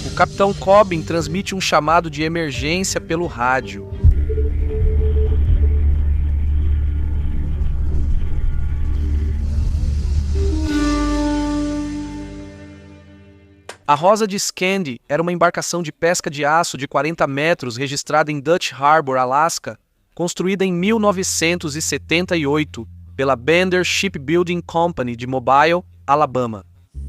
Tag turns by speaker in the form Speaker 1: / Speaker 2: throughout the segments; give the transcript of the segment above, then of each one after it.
Speaker 1: O capitão Cobbin transmite um chamado de emergência pelo rádio. A Rosa de Scandi era uma embarcação de pesca de aço de 40 metros registrada em Dutch Harbor, Alaska, construída em 1978 pela Bender Shipbuilding Company de Mobile, Alabama.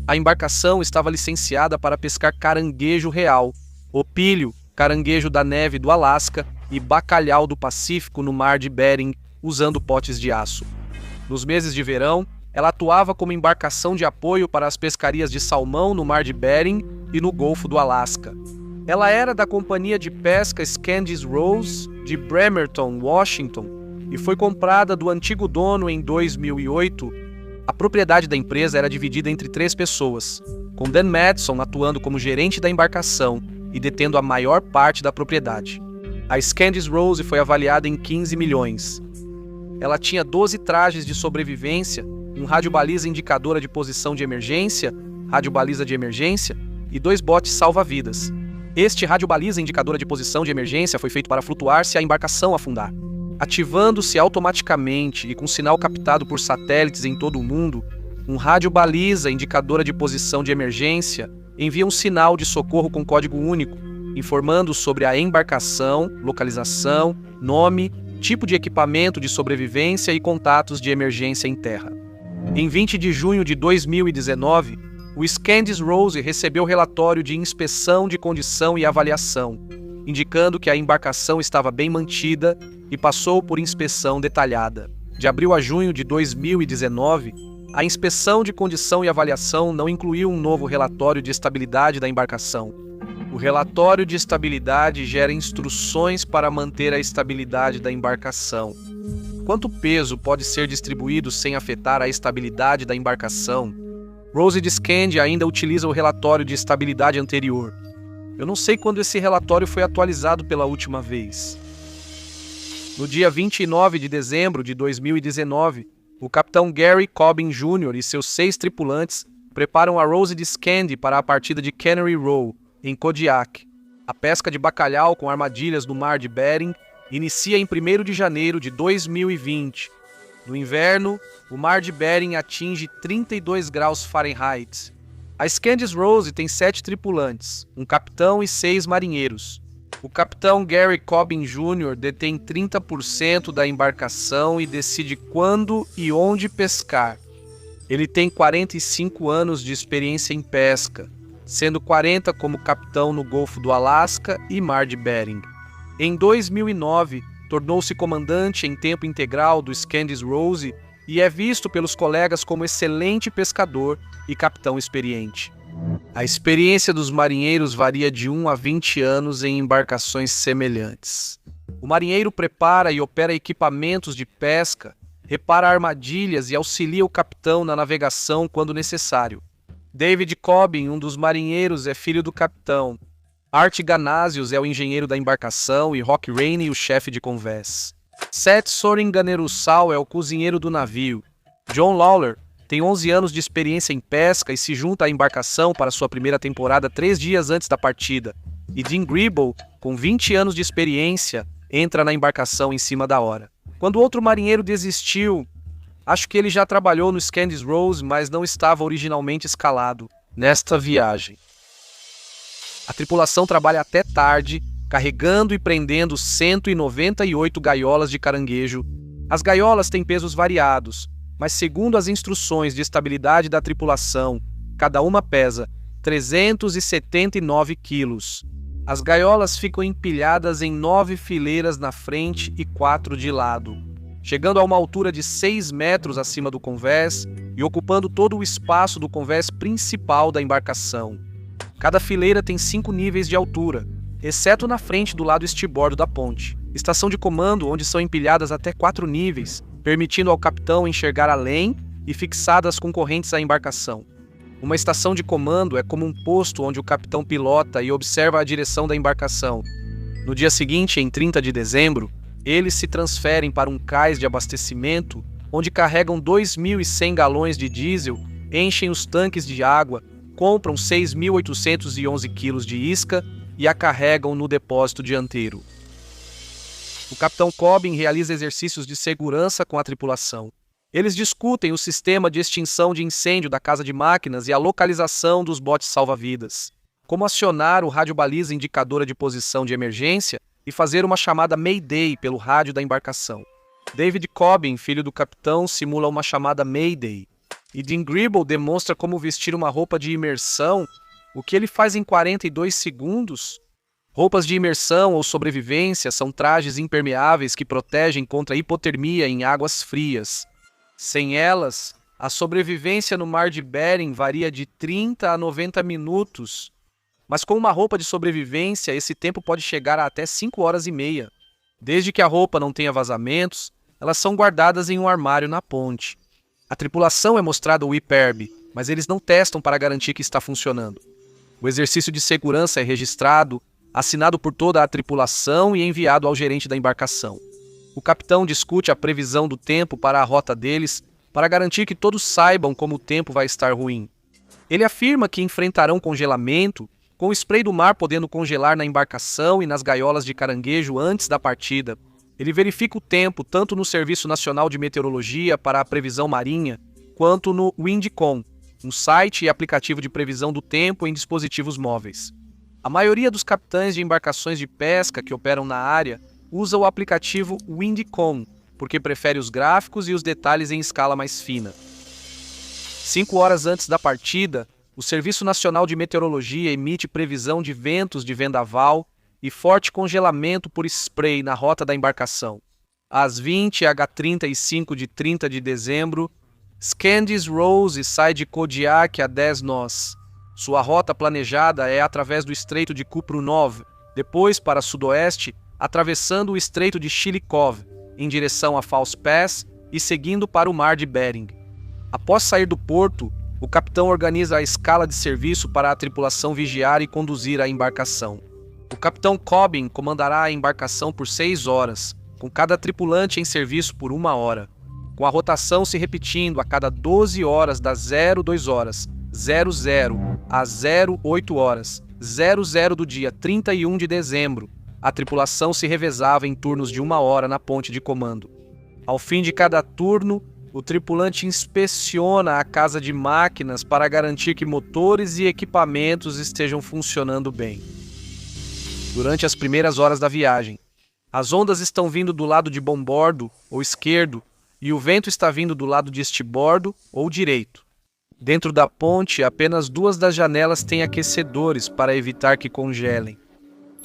Speaker 1: A embarcação estava licenciada para pescar caranguejo real, opílio, caranguejo da neve do Alasca e bacalhau do Pacífico no mar de Bering, usando potes de aço. Nos meses de verão, ela atuava como embarcação de apoio para as pescarias de salmão no mar de Bering e no Golfo do Alasca. Ela era da companhia de pesca Scandis Rose, de Bremerton, Washington, e foi comprada do antigo dono em 2008. A propriedade da empresa era dividida entre 3 pessoas, com Dan Madison atuando como gerente da embarcação e detendo a maior parte da propriedade. A Scandis Rose foi avaliada em 15 milhões. Ela tinha 12 trajes de sobrevivência, um rádio-baliza indicadora de posição de emergência, rádio-baliza de emergência e 2 botes salva-vidas. Este rádio-baliza indicadora de posição de emergência foi feito para flutuar se a embarcação afundar. Ativando-se automaticamente e com sinal captado por satélites em todo o mundo, um rádio-baliza indicadora de posição de emergência envia um sinal de socorro com código único, informando sobre a embarcação, localização, nome, tipo de equipamento de sobrevivência e contatos de emergência em terra. Em 20 de junho de 2019, o Scandis Rose recebeu relatório de inspeção de condição e avaliação, indicando que a embarcação estava bem mantida e passou por inspeção detalhada. De abril a junho de 2019, a inspeção de condição e avaliação não incluiu um novo relatório de estabilidade da embarcação. O relatório de estabilidade gera instruções para manter a estabilidade da embarcação. Quanto peso pode ser distribuído sem afetar a estabilidade da embarcação? Rose de Scandi ainda utiliza o relatório de estabilidade anterior. Eu não sei quando esse relatório foi atualizado pela última vez. No dia 29 de dezembro de 2019, o capitão Gary Cobbin Jr. e seus 6 tripulantes preparam a Rose de Scandi para a partida de Cannery Row, em Kodiak. A pesca de bacalhau com armadilhas no mar de Bering inicia em 1º de janeiro de 2020. No inverno, o mar de Bering atinge 32 graus Fahrenheit. A Scandis Rose tem 7 tripulantes, um capitão e 6 marinheiros. O capitão Gary Cobbin Jr. detém 30% da embarcação e decide quando e onde pescar. Ele tem 45 anos de experiência em pesca, sendo 40 como capitão no Golfo do Alasca e Mar de Bering. Em 2009, tornou-se comandante em tempo integral do Scandis Rose e é visto pelos colegas como excelente pescador e capitão experiente. A experiência dos marinheiros varia de 1 a 20 anos em embarcações semelhantes. O marinheiro prepara e opera equipamentos de pesca, repara armadilhas e auxilia o capitão na navegação quando necessário. David Cobbin, um dos marinheiros, é filho do capitão. Art Ganasius é o engenheiro da embarcação e Rock Rainey o chefe de convés. Seth Soringanerussal é o cozinheiro do navio. John Lawler tem 11 anos de experiência em pesca e se junta à embarcação para sua primeira temporada 3 dias antes da partida. E Dean Gribble, com 20 anos de experiência, entra na embarcação em cima da hora. Quando outro marinheiro desistiu, acho que ele já trabalhou no Scandis Rose, mas não estava originalmente escalado nesta viagem. A tripulação trabalha até tarde, carregando e prendendo 198 gaiolas de caranguejo. As gaiolas têm pesos variados, mas segundo as instruções de estabilidade da tripulação, cada uma pesa 379 quilos. As gaiolas ficam empilhadas em 9 fileiras na frente e 4 de lado, chegando a uma altura de 6 metros acima do convés e ocupando todo o espaço do convés principal da embarcação. Cada fileira tem 5 níveis de altura, exceto na frente do lado estribordo da ponte. Estação de comando onde são empilhadas até 4 níveis, permitindo ao capitão enxergar além e fixadas com correntes à embarcação. Uma estação de comando é como um posto onde o capitão pilota e observa a direção da embarcação. No dia seguinte, em 30 de dezembro, eles se transferem para um cais de abastecimento onde carregam 2.100 galões de diesel, enchem os tanques de água, compram 6.811 quilos de isca e a carregam no depósito dianteiro. O capitão Cobbin realiza exercícios de segurança com a tripulação. Eles discutem o sistema de extinção de incêndio da casa de máquinas e a localização dos botes salva-vidas, como acionar o rádio-baliza indicadora de posição de emergência e fazer uma chamada Mayday pelo rádio da embarcação. David Cobbin, filho do capitão, simula uma chamada Mayday. E Dean Gribble demonstra como vestir uma roupa de imersão, o que ele faz em 42 segundos. Roupas de imersão ou sobrevivência são trajes impermeáveis que protegem contra hipotermia em águas frias. Sem elas, a sobrevivência no mar de Bering varia de 30 a 90 minutos. Mas com uma roupa de sobrevivência, esse tempo pode chegar a até 5 horas e meia. Desde que a roupa não tenha vazamentos, elas são guardadas em um armário na ponte. A tripulação é mostrada o IPERB, mas eles não testam para garantir que está funcionando. O exercício de segurança é registrado, assinado por toda a tripulação e enviado ao gerente da embarcação. O capitão discute a previsão do tempo para a rota deles, para garantir que todos saibam como o tempo vai estar ruim. Ele afirma que enfrentarão congelamento, com o spray do mar podendo congelar na embarcação e nas gaiolas de caranguejo antes da partida. Ele verifica o tempo tanto no Serviço Nacional de Meteorologia para a previsão marinha, quanto no Windcom, um site e aplicativo de previsão do tempo em dispositivos móveis. A maioria dos capitães de embarcações de pesca que operam na área usa o aplicativo Windcom, porque prefere os gráficos e os detalhes em escala mais fina. 5 horas antes da partida, o Serviço Nacional de Meteorologia emite previsão de ventos de vendaval e forte congelamento por spray na rota da embarcação. Às 20h35 de 30 de dezembro, Scandies Rose sai de Kodiak a 10 nós. Sua rota planejada é através do Estreito de Kuprunov, depois para sudoeste, atravessando o Estreito de Chilikov, em direção a False Pass e seguindo para o Mar de Bering. Após sair do porto, o capitão organiza a escala de serviço para a tripulação vigiar e conduzir a embarcação. O capitão Cobbin comandará a embarcação por 6 horas, com cada tripulante em serviço por 1 hora, com a rotação se repetindo a cada 12 horas das 02 horas, 00 a 08 horas, 00 do dia 31 de dezembro. A tripulação se revezava em turnos de 1 hora na ponte de comando. Ao fim de cada turno, o tripulante inspeciona a casa de máquinas para garantir que motores e equipamentos estejam funcionando bem. Durante as primeiras horas da viagem, as ondas estão vindo do lado de bombordo ou esquerdo e o vento está vindo do lado de estibordo ou direito. Dentro da ponte, apenas 2 das janelas têm aquecedores para evitar que congelem.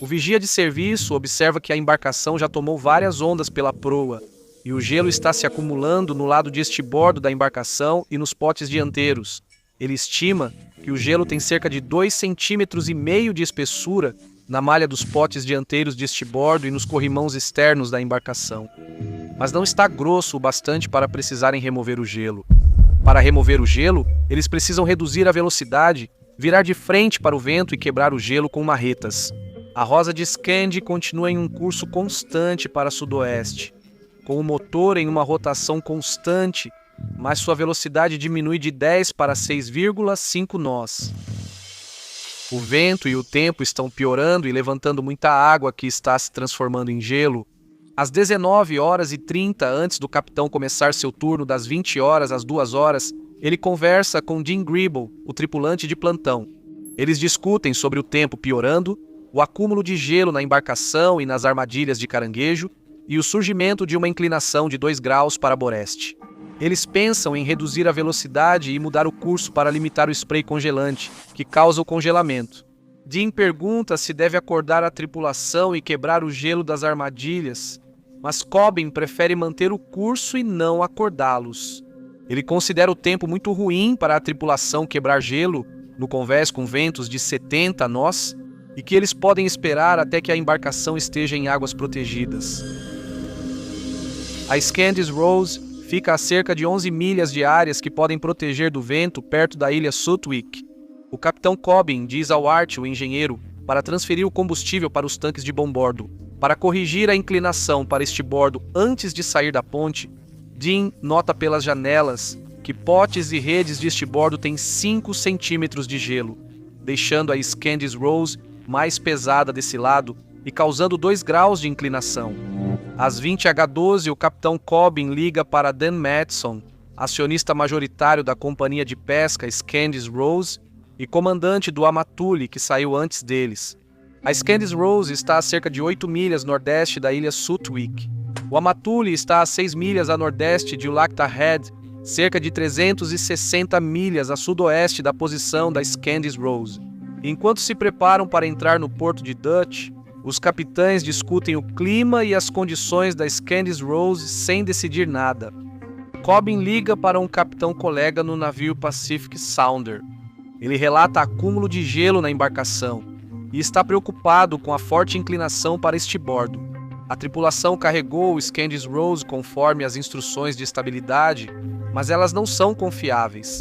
Speaker 1: O vigia de serviço observa que a embarcação já tomou várias ondas pela proa e o gelo está se acumulando no lado de estibordo da embarcação e nos potes dianteiros. Ele estima que o gelo tem cerca de 2,5 cm de espessura na malha dos potes dianteiros de estibordo e nos corrimãos externos da embarcação. Mas não está grosso o bastante para precisarem remover o gelo. Para remover o gelo, eles precisam reduzir a velocidade, virar de frente para o vento e quebrar o gelo com marretas. A Rosa de Scandi continua em um curso constante para sudoeste, com o motor em uma rotação constante, mas sua velocidade diminui de 10 para 6,5 nós. O vento e o tempo estão piorando e levantando muita água que está se transformando em gelo. Às 19h30, antes do capitão começar seu turno das 20 horas às 2 horas, ele conversa com Dean Gribble, o tripulante de plantão. Eles discutem sobre o tempo piorando, o acúmulo de gelo na embarcação e nas armadilhas de caranguejo e o surgimento de uma inclinação de 2 graus para boreste. Eles pensam em reduzir a velocidade e mudar o curso para limitar o spray congelante, que causa o congelamento. Dean pergunta se deve acordar a tripulação e quebrar o gelo das armadilhas, mas Cobbin prefere manter o curso e não acordá-los. Ele considera o tempo muito ruim para a tripulação quebrar gelo, no convés com ventos de 70 nós, e que eles podem esperar até que a embarcação esteja em águas protegidas. A Scandies Rose fica a cerca de 11 milhas de áreas que podem proteger do vento perto da ilha Sutwick. O capitão Cobbin diz ao Art, o engenheiro, para transferir o combustível para os tanques de bombordo. Para corrigir a inclinação para estibordo antes de sair da ponte, Dean nota pelas janelas que potes e redes de estibordo têm 5 centímetros de gelo, deixando a Scandis Rose mais pesada desse lado e causando 2 graus de inclinação. Às 20h12, o capitão Cobbin liga para Dan Matson, acionista majoritário da companhia de pesca Scandis Rose e comandante do Amatuli, que saiu antes deles. A Scandis Rose está a cerca de 8 milhas nordeste da ilha Sutwick. O Amatuli está a 6 milhas a nordeste de Ulacta Head, cerca de 360 milhas a sudoeste da posição da Scandis Rose. Enquanto se preparam para entrar no porto de Dutch, os capitães discutem o clima e as condições da Scandis Rose sem decidir nada. Cobbin liga para um capitão colega no navio Pacific Sounder. Ele relata acúmulo de gelo na embarcação e está preocupado com a forte inclinação para estibordo. A tripulação carregou o Scandis Rose conforme as instruções de estabilidade, mas elas não são confiáveis.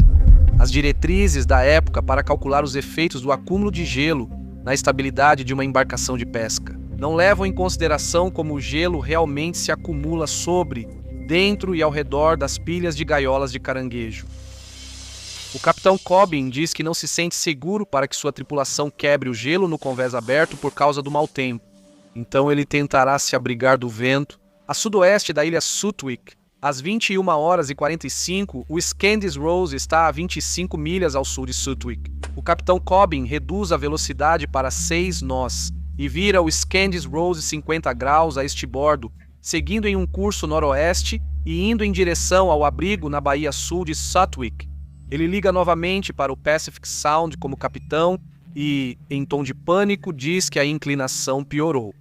Speaker 1: As diretrizes da época para calcular os efeitos do acúmulo de gelo na estabilidade de uma embarcação de pesca não levam em consideração como o gelo realmente se acumula sobre, dentro e ao redor das pilhas de gaiolas de caranguejo. O capitão Cobbin diz que não se sente seguro para que sua tripulação quebre o gelo no convés aberto por causa do mau tempo. Então ele tentará se abrigar do vento. A sudoeste da ilha Sutwick, às 21h45, o Scandis Rose está a 25 milhas ao sul de Sutwick. O capitão Cobbin reduz a velocidade para 6 nós e vira o Scandis Rose 50 graus a estibordo, seguindo em um curso noroeste e indo em direção ao abrigo na baía sul de Sutwick. Ele liga novamente para o Pacific Sound como capitão e, em tom de pânico, diz que a inclinação piorou.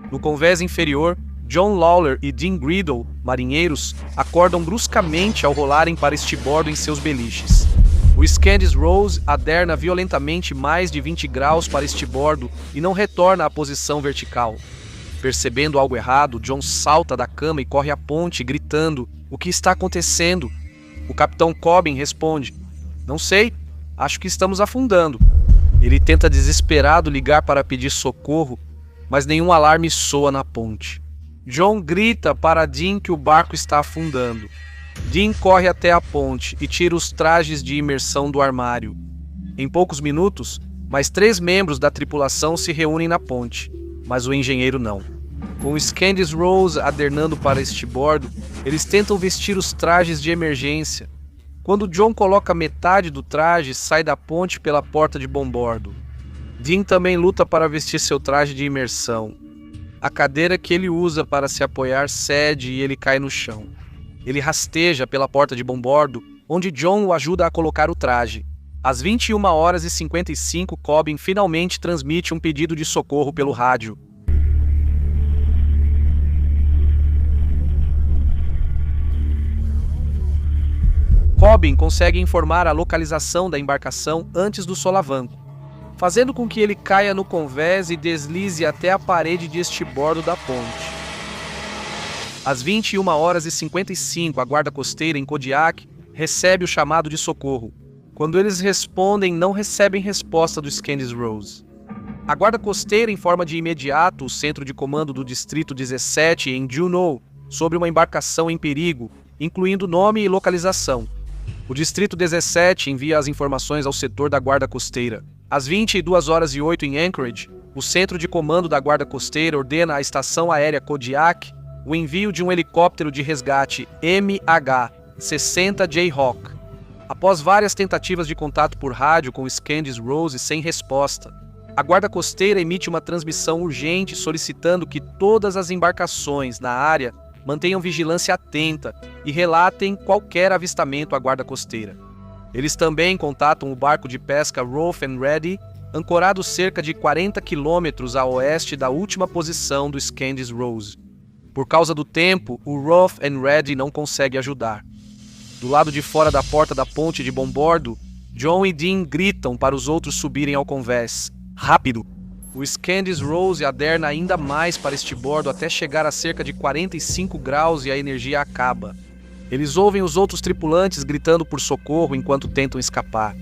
Speaker 1: No convés inferior, John Lawler e Dean Griddle, marinheiros, acordam bruscamente ao rolarem para estibordo em seus beliches. O Scandis Rose aderna violentamente mais de 20 graus para estibordo e não retorna à posição vertical. Percebendo algo errado, John salta da cama e corre à ponte, gritando: "O que está acontecendo?" O capitão Cobbin responde: "Não sei, acho que estamos afundando." Ele tenta desesperado ligar para pedir socorro, mas nenhum alarme soa na ponte. John grita para Dean que o barco está afundando. Dean corre até a ponte e tira os trajes de imersão do armário. Em poucos minutos, mais 3 membros da tripulação se reúnem na ponte, mas o engenheiro não. Com o Scandis Rose adernando para estibordo, eles tentam vestir os trajes de emergência. Quando John coloca metade do traje, sai da ponte pela porta de bombordo. Dean também luta para vestir seu traje de imersão. A cadeira que ele usa para se apoiar cede e ele cai no chão. Ele rasteja pela porta de bombordo, onde John o ajuda a colocar o traje. Às 21h55, Cobbin finalmente transmite um pedido de socorro pelo rádio. Cobbin consegue informar a localização da embarcação antes do solavanco, fazendo com que ele caia no convés e deslize até a parede de estibordo da ponte. Às 21h55, a guarda costeira em Kodiak recebe o chamado de socorro. Quando eles respondem, não recebem resposta do Scandis Rose. A guarda costeira informa de imediato o centro de comando do Distrito 17 em Juneau sobre uma embarcação em perigo, incluindo nome e localização. O Distrito 17 envia as informações ao setor da guarda costeira. Às 22h08 em Anchorage, o centro de comando da guarda costeira ordena à estação aérea Kodiak o envio de um helicóptero de resgate MH-60 Jayhawk. Após várias tentativas de contato por rádio com o Scandis Rose sem resposta, a guarda costeira emite uma transmissão urgente solicitando que todas as embarcações na área mantenham vigilância atenta e relatem qualquer avistamento à guarda costeira. Eles também contatam o barco de pesca Rough and Ready, ancorado cerca de 40 quilômetros a oeste da última posição do Scandis Rose. Por causa do tempo, o Rough and Ready não consegue ajudar. Do lado de fora da porta da ponte de bombordo, John e Dean gritam para os outros subirem ao convés. Rápido! O Scandis Rose aderna ainda mais para estibordo até chegar a cerca de 45 graus e a energia acaba. Eles ouvem os outros tripulantes gritando por socorro enquanto tentam escapar.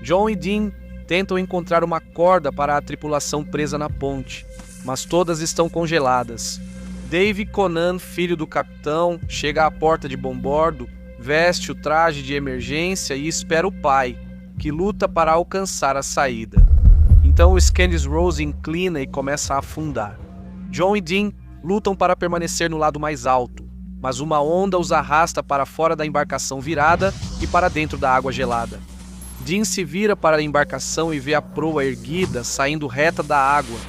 Speaker 1: John e Dean tentam encontrar uma corda para a tripulação presa na ponte, mas todas estão congeladas. Dave Conan, filho do capitão, chega à porta de bombordo, veste o traje de emergência e espera o pai, que luta para alcançar a saída. Então o Scandis Rose inclina e começa a afundar. John e Dean lutam para permanecer no lado mais alto, mas uma onda os arrasta para fora da embarcação virada e para dentro da água gelada. Dean se vira para a embarcação e vê a proa erguida saindo reta da água.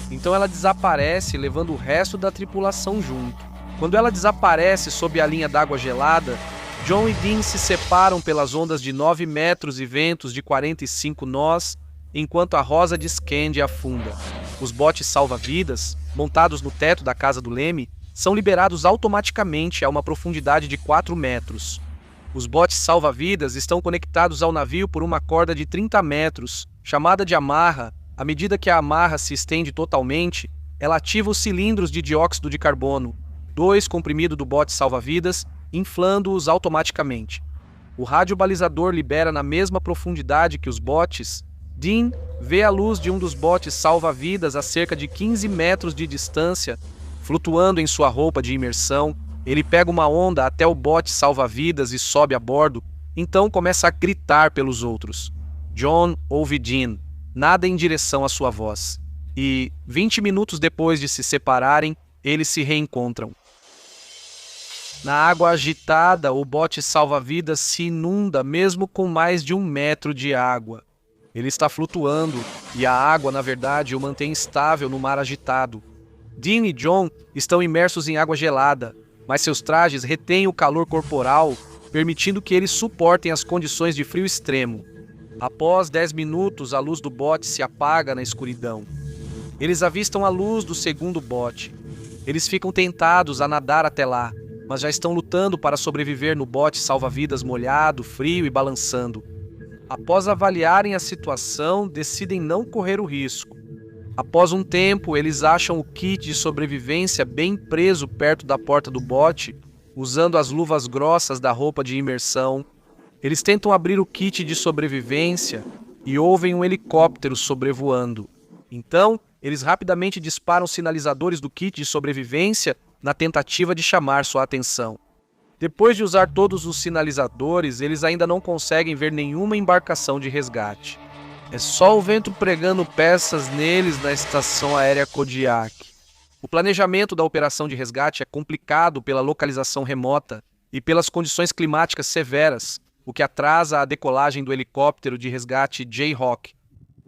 Speaker 1: Então ela desaparece, levando o resto da tripulação junto. Quando ela desaparece sob a linha d'água gelada, John e Dean se separam pelas ondas de 9 metros e ventos de 45 nós, enquanto a Rosa de Scandi afunda. Os botes salva-vidas, montados no teto da casa do leme, são liberados automaticamente a uma profundidade de 4 metros. Os botes salva-vidas estão conectados ao navio por uma corda de 30 metros, chamada de amarra. À medida que a amarra se estende totalmente, ela ativa os cilindros de dióxido de carbono, 2 comprimido do bote salva-vidas, inflando-os automaticamente. O radiobalizador libera na mesma profundidade que os botes. Dean vê a luz de um dos botes salva-vidas a cerca de 15 metros de distância, flutuando em sua roupa de imersão. Ele pega uma onda até o bote salva-vidas e sobe a bordo, então começa a gritar pelos outros. John ouve Dean, nada em direção à sua voz. E, 20 minutos depois de se separarem, eles se reencontram. Na água agitada, o bote salva-vidas se inunda mesmo com mais de 1 metro de água. Ele está flutuando e a água, na verdade, o mantém estável no mar agitado. Dean e John estão imersos em água gelada, mas seus trajes retêm o calor corporal, permitindo que eles suportem as condições de frio extremo. Após 10 minutos, a luz do bote se apaga na escuridão. Eles avistam a luz do segundo bote. Eles ficam tentados a nadar até lá, mas já estão lutando para sobreviver no bote salva-vidas molhado, frio e balançando. Após avaliarem a situação, decidem não correr o risco. Após um tempo, eles acham o kit de sobrevivência bem preso perto da porta do bote, usando as luvas grossas da roupa de imersão. Eles tentam abrir o kit de sobrevivência e ouvem um helicóptero sobrevoando. Então, eles rapidamente disparam os sinalizadores do kit de sobrevivência na tentativa de chamar sua atenção. Depois de usar todos os sinalizadores, eles ainda não conseguem ver nenhuma embarcação de resgate. É só o vento pregando peças neles na estação aérea Kodiak. O planejamento da operação de resgate é complicado pela localização remota e pelas condições climáticas severas, o que atrasa a decolagem do helicóptero de resgate Jayhawk.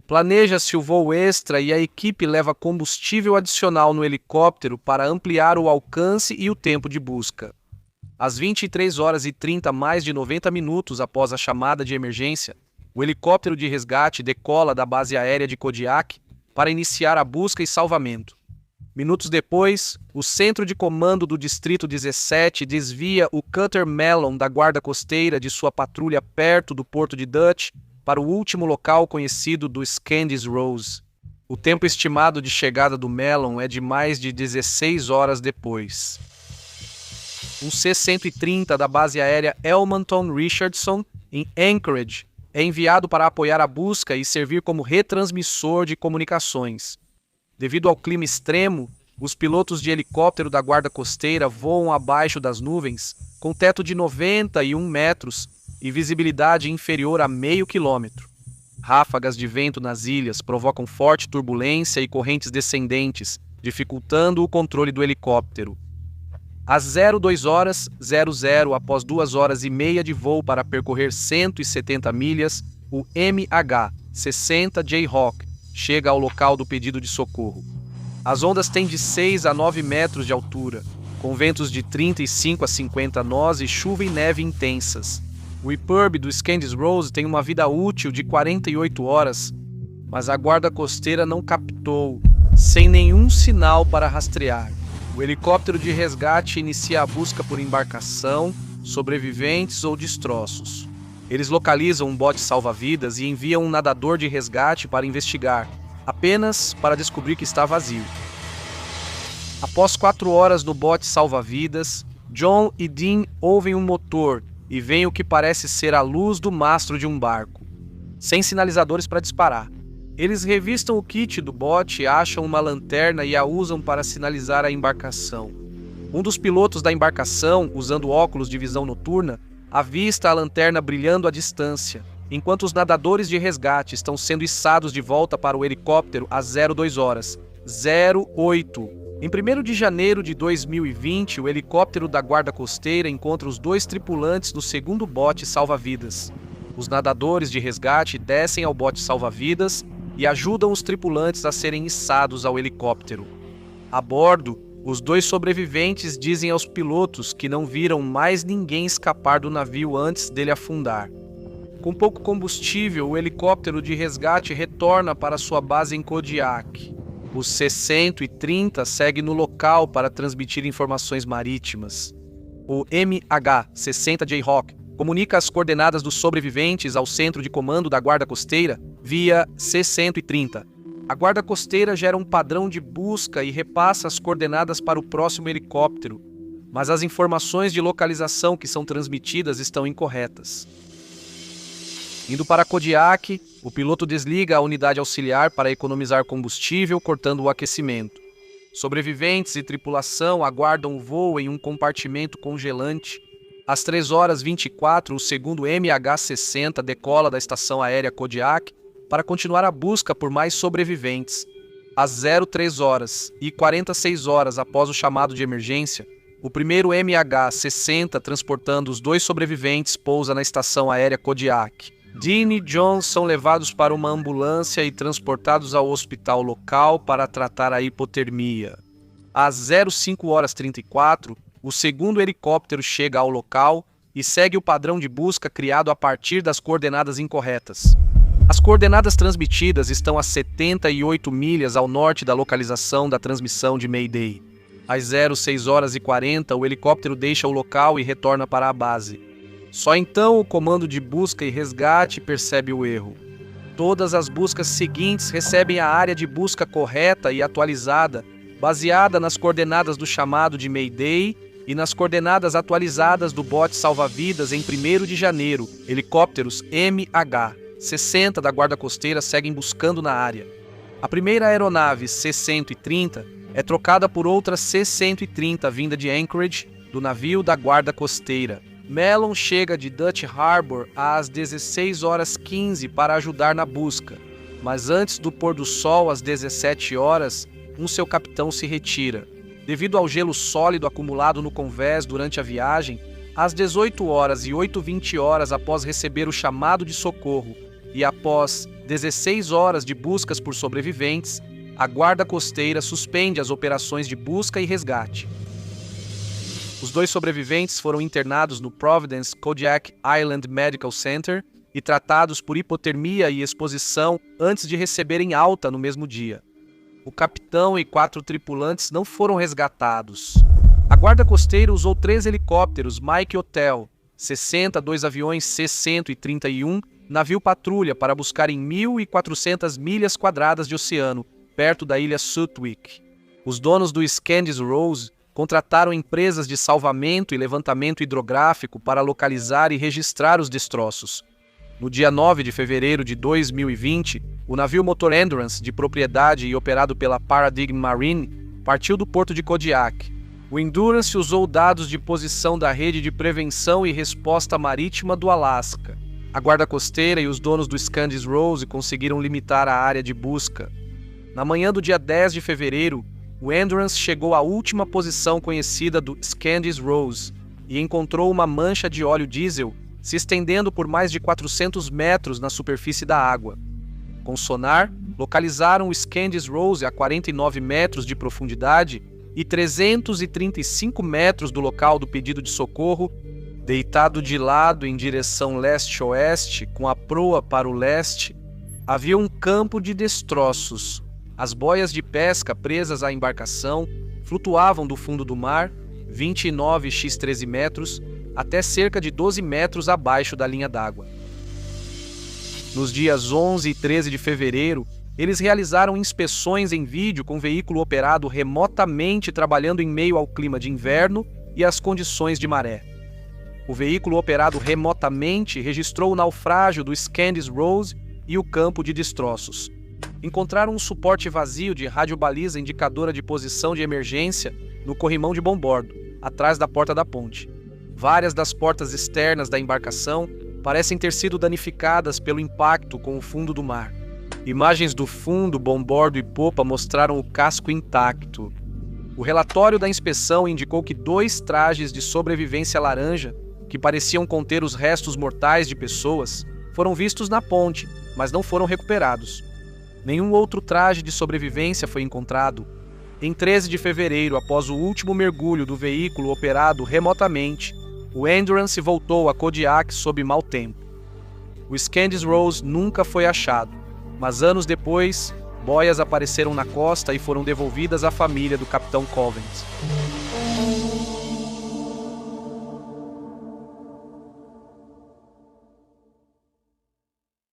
Speaker 1: Planeja-se o voo extra e a equipe leva combustível adicional no helicóptero para ampliar o alcance e o tempo de busca. Às 23 horas e 30 mais de 90 minutos após a chamada de emergência, o helicóptero de resgate decola da base aérea de Kodiak para iniciar a busca e salvamento. Minutos depois, o centro de comando do Distrito 17 desvia o Cutter Mellon da guarda costeira de sua patrulha perto do porto de Dutch para o último local conhecido do Scandis Rose. O tempo estimado de chegada do Mellon é de mais de 16 horas depois. Um C-130 da base aérea Elmonton Richardson, em Anchorage, é enviado para apoiar a busca e servir como retransmissor de comunicações. Devido ao clima extremo, os pilotos de helicóptero da guarda costeira voam abaixo das nuvens, com teto de 91 metros e visibilidade inferior a meio quilômetro. Ráfagas de vento nas ilhas provocam forte turbulência e correntes descendentes, dificultando o controle do helicóptero. Às 02h00, após 2 horas e meia de voo para percorrer 170 milhas, o MH-60 Jayhawk chega ao local do pedido de socorro. As ondas têm de 6 a 9 metros de altura, com ventos de 35 a 50 nós e chuva e neve intensas. O EPIRB do Scandis Rose tem uma vida útil de 48 horas, mas a guarda costeira não captou, sem nenhum sinal para rastrear. O helicóptero de resgate inicia a busca por embarcação, sobreviventes ou destroços. Eles localizam um bote salva-vidas e enviam um nadador de resgate para investigar, apenas para descobrir que está vazio. Após 4 horas no bote salva-vidas, John e Dean ouvem um motor e veem o que parece ser a luz do mastro de um barco, sem sinalizadores para disparar. Eles revistam o kit do bote, acham uma lanterna e a usam para sinalizar a embarcação. Um dos pilotos da embarcação, usando óculos de visão noturna, Avista a lanterna brilhando à distância, enquanto os nadadores de resgate estão sendo içados de volta para o helicóptero às 02 horas. 08. Em 1º de janeiro de 2020, o helicóptero da Guarda Costeira encontra os 2 tripulantes do segundo bote salva-vidas. Os nadadores de resgate descem ao bote salva-vidas e ajudam os tripulantes a serem içados ao helicóptero. A bordo, os 2 sobreviventes dizem aos pilotos que não viram mais ninguém escapar do navio antes dele afundar. Com pouco combustível, o helicóptero de resgate retorna para sua base em Kodiak. O C-130 segue no local para transmitir informações marítimas. O MH-60 Jayhawk comunica as coordenadas dos sobreviventes ao centro de comando da Guarda Costeira via C-130. A Guarda Costeira gera um padrão de busca e repassa as coordenadas para o próximo helicóptero, mas as informações de localização que são transmitidas estão incorretas. Indo para Kodiak, o piloto desliga a unidade auxiliar para economizar combustível, cortando o aquecimento. Sobreviventes e tripulação aguardam o voo em um compartimento congelante. Às 3h24, o segundo MH-60 decola da estação aérea Kodiak para continuar a busca por mais sobreviventes. Às 03h46 após o chamado de emergência, o primeiro MH-60 transportando os 2 sobreviventes pousa na estação aérea Kodiak. Dean e John são levados para uma ambulância e transportados ao hospital local para tratar a hipotermia. Às 05h34, o segundo helicóptero chega ao local e segue o padrão de busca criado a partir das coordenadas incorretas. As coordenadas transmitidas estão a 78 milhas ao norte da localização da transmissão de Mayday. Às 06h40, o helicóptero deixa o local e retorna para a base. Só então o comando de busca e resgate percebe o erro. Todas as buscas seguintes recebem a área de busca correta e atualizada, baseada nas coordenadas do chamado de Mayday e nas coordenadas atualizadas do bote salva-vidas em 1º de janeiro. Helicópteros MH-60 da Guarda Costeira seguem buscando na área. A primeira aeronave C-130 é trocada por outra C-130 vinda de Anchorage, do navio da Guarda Costeira. Mellon chega de Dutch Harbor às 16h15 para ajudar na busca, mas antes do pôr do sol às 17h, seu capitão se retira. Devido ao gelo sólido acumulado no convés durante a viagem, às 18h e 8h20 após receber o chamado de socorro e após 16 horas de buscas por sobreviventes, a Guarda Costeira suspende as operações de busca e resgate. Os 2 sobreviventes foram internados no Providence Kodiak Island Medical Center e tratados por hipotermia e exposição antes de receberem alta no mesmo dia. O capitão e 4 tripulantes não foram resgatados. A Guarda Costeira usou 3 helicópteros Mike Hotel, 62 aviões C-131, navio patrulha para buscar em 1.400 milhas quadradas de oceano, perto da ilha Sutwick. Os donos do Scandis Rose contrataram empresas de salvamento e levantamento hidrográfico para localizar e registrar os destroços. No dia 9 de fevereiro de 2020, o navio Motor Endurance, de propriedade e operado pela Paradigm Marine, partiu do porto de Kodiak. O Endurance usou dados de posição da rede de prevenção e resposta marítima do Alasca. A Guarda Costeira e os donos do Scandis Rose conseguiram limitar a área de busca. Na manhã do dia 10 de fevereiro, o Endurance chegou à última posição conhecida do Scandis Rose e encontrou uma mancha de óleo diesel se estendendo por mais de 400 metros na superfície da água. Com sonar, localizaram o Scandis Rose a 49 metros de profundidade e 335 metros do local do pedido de socorro, deitado de lado em direção leste-oeste, com a proa para o leste, havia um campo de destroços. As boias de pesca presas à embarcação flutuavam do fundo do mar, 29 x 13 metros, até cerca de 12 metros abaixo da linha d'água. Nos dias 11 e 13 de fevereiro, eles realizaram inspeções em vídeo com o veículo operado remotamente trabalhando em meio ao clima de inverno e às condições de maré. O veículo operado remotamente registrou o naufrágio do Scandis Rose e o campo de destroços. Encontraram um suporte vazio de radiobaliza indicadora de posição de emergência no corrimão de bombordo, atrás da porta da ponte. Várias das portas externas da embarcação parecem ter sido danificadas pelo impacto com o fundo do mar. Imagens do fundo, bombordo e popa mostraram o casco intacto. O relatório da inspeção indicou que 2 trajes de sobrevivência laranja, que pareciam conter os restos mortais de pessoas, foram vistos na ponte, mas não foram recuperados. Nenhum outro traje de sobrevivência foi encontrado. Em 13 de fevereiro, após o último mergulho do veículo operado remotamente, o Endurance voltou a Kodiak sob mau tempo. O Scandis Rose nunca foi achado, mas anos depois, boias apareceram na costa e foram devolvidas à família do Capitão Covens.